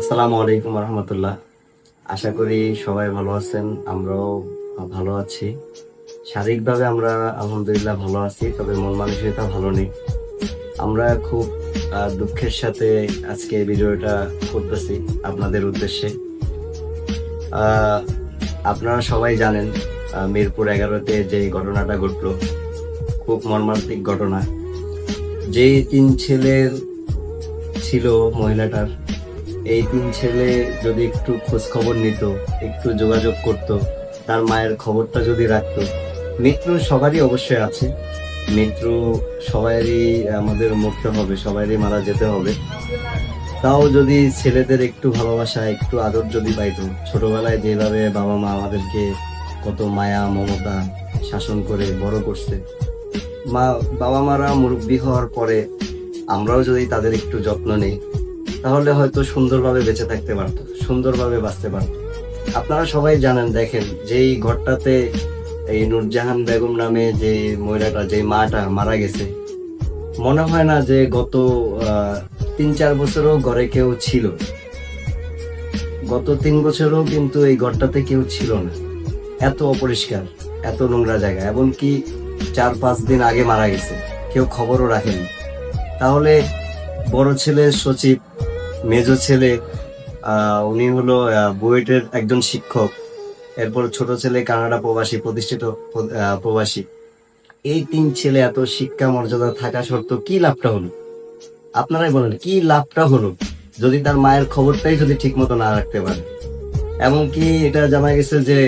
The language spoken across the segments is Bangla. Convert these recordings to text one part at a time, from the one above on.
আসসালামু আলাইকুম রহমতুল্লাহ। আশা করি সবাই ভালো আছেন, আমরাও ভালো আছি। শারীরিকভাবে আমরা আলহামদুলিল্লাহ ভালো আছি, তবে মন মানসিকতা ভালো নেই। আমরা খুব দুঃখের সাথে আজকে এই ভিডিওটা করতেছি আপনাদের উদ্দেশ্যে। আহ, আপনারা সবাই জানেন মিরপুর 11-তে যে ঘটনাটা ঘটলো, খুব মর্মান্তিক ঘটনা। যেই 3 ছেলের ছিল মহিলাটার, এই 3 ছেলে যদি একটু খোঁজ খবর নিত, একটু যোগাযোগ করত, তার মায়ের খবরটা যদি রাখতো। মৃত্যু সবারই অবশ্যই আছে, মৃত্যু সবারই, আমাদের মরতে হবে, সবারই মারা যেতে হবে। তাও যদি ছেলেদের একটু ভালোবাসা, একটু আদর যদি পাইতো, ছোটবেলায় যেভাবে বাবা মা আমাদেরকে কত মায়া মমতা শাসন করে বড় করছে, বাবা মারা মুরব্বী হওয়ার পরে আমরাও যদি তাদের একটু যত্ন নেই, তাহলে হয়তো সুন্দরভাবে বেঁচে থাকতে পারতো, সুন্দরভাবে বাঁচতে পারতো। আপনারা সবাই জানেন, দেখেন যেই ঘরটাতে এই নূরজাহান বেগম নামে যে মহিলাটা, যে মাটা মারা গেছে, মনে হয় না যে গত 3-4 বছরও ঘরে কেউ ছিল। গত 3 বছরও কিন্তু এই ঘরটাতে কেউ ছিল না। এত অপরিষ্কার, এত নোংরা জায়গা, এমনকি 4-5 দিন আগে মারা গেছে, কেউ খবরও রাখেনি। তাহলে বড় ছেলে সচিব, মেজো ছেলে উনি হলো বুয়েটের একজন শিক্ষক, এরপর ছোট ছেলে কানাডা প্রবাসী, প্রতিষ্ঠিত প্রবাসী। এই 3 ছেলে এত শিক্ষা মর্যাদা থাকা সত্ত্বেও কি লাভটা হলো? আপনারাই বলেন, কি লাভটা হলো যদি তার মায়ের খবরটাই যদি ঠিক মতো না রাখতে পারে? এমনকি এটা জানা গেছে যে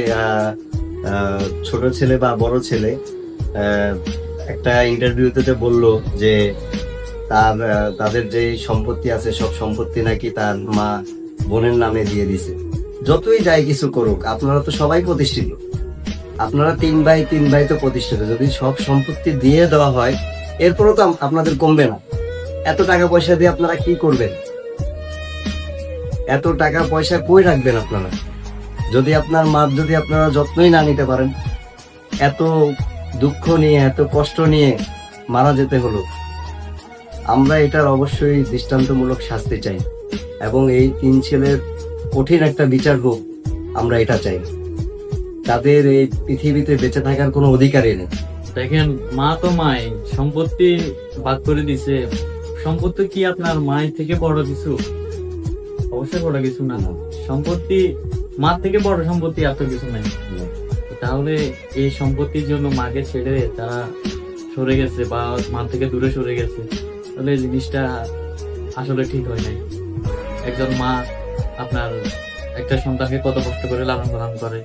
ছোট ছেলে বা বড় ছেলে একটা ইন্টারভিউতে বললো যে তাদের যে সম্পত্তি আছে, সব সম্পত্তি নাকি তার মা বোনের নামে দিয়ে দিছে। যতই যাই কিছু করুক, আপনারা তো সবাই প্রতিষ্ঠিত, আপনারা 3 ভাই তো প্রতিষ্ঠিত। যদি সব সম্পত্তি দিয়ে দেওয়া হয়, এরপরও তো আপনাদের কমবে না। এত টাকা পয়সা দিয়ে আপনারা কি করবেন? এত টাকা পয়সা কই রাখবেন আপনারা, যদি আপনার মার যদি আপনারা যত্নই না নিতে পারেন? এত দুঃখ নিয়ে, এত কষ্ট নিয়ে মারা যেতে হলো। আমরা এটার অবশ্যই দৃষ্টান্তমূলক শাস্তি চাই, এবং এই 3 ছেলের কঠিন একটা বিচার হোক, আমরা এটা চাই। তাদের এই পৃথিবীতে বেঁচে থাকার কোনো অধিকারই নেই। দেখেন, মা তো মাই, সম্পত্তি ভাগ করে দিছে। সম্পত্তি কি আপনার মায়ের থেকে বড় কিছু? অবশ্যই বড় কিছু না। সম্পত্তি মা থেকে বড় সম্পত্তি এত কিছু নাই। তাহলে এই সম্পত্তির জন্য মাকে ছেড়ে তারা সরে গেছে বা মা থেকে দূরে সরে গেছে, তাহলে এই জিনিসটা আসলে ঠিক হয় নাই। একজন মা আপনার একটা সন্তানকে কত কষ্ট করে লালন পালন করে,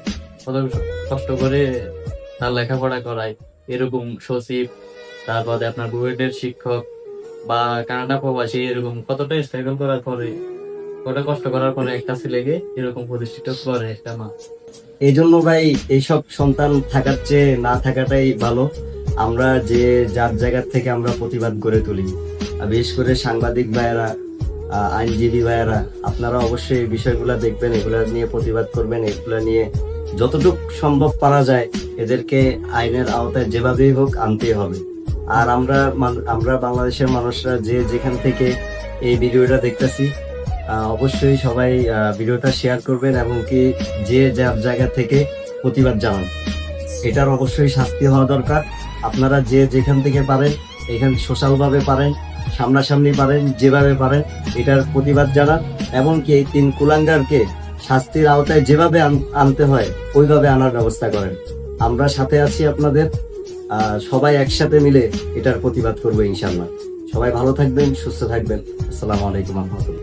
কত কষ্ট করে তার লেখাপড়া করায়। এরকম সচিব, তারপরে আপনার বুয়েটের শিক্ষক বা কানাডা প্রবাসী, এরকম কতটা স্ট্রাগল করার পরে, কত কষ্ট করার পরে একটা ছেলেকে এরকম প্রতিষ্ঠিত করে একটা মা। এই জন্য ভাই, এইসব সন্তান থাকার চেয়ে না থাকাটাই ভালো। আমরা যে যার জায়গা থেকে আমরা প্রতিবাদ গড়ে তুলি, বিশেষ করে সাংবাদিক ভাইয়েরা, আইনজীবী ভাইয়েরা, আপনারা অবশ্যই এই বিষয়গুলো দেখবেন, এগুলা নিয়ে প্রতিবাদ করবেন, এগুলা নিয়ে যতটুকু সম্ভব পারা যায় এদেরকে আইনের আওতায় যেভাবেই হোক আনতেই হবে। আর আমরা বাংলাদেশের মানুষরা যে যেখান থেকে এই ভিডিওটা দেখতেছি, অবশ্যই সবাই ভিডিওটা শেয়ার করবেন, এবং কি যে যার জায়গা থেকে প্রতিবাদ জানান। এটার অবশ্যই শাস্তি হওয়া দরকার। আপনারা যে যেখান থেকে পারেন, এখানে সোশ্যাল ভাবে পারেন, সামনাসামনি পারেন, যেভাবে পারেন এটার প্রতিবাদ জানান, এবং কি এই 3 কুলাঙ্গারকে শাস্তির আওতায় যেভাবে আনতে হয় ওইভাবে আনার ব্যবস্থা করেন। আমরা সাথে আছি আপনাদের, সবাই একসাথে মিলে এটার প্রতিবাদ করবো ইনশাল্লাহ। সবাই ভালো থাকবেন, সুস্থ থাকবেন। আসসালামু আলাইকুম রহমতুল্লাহ।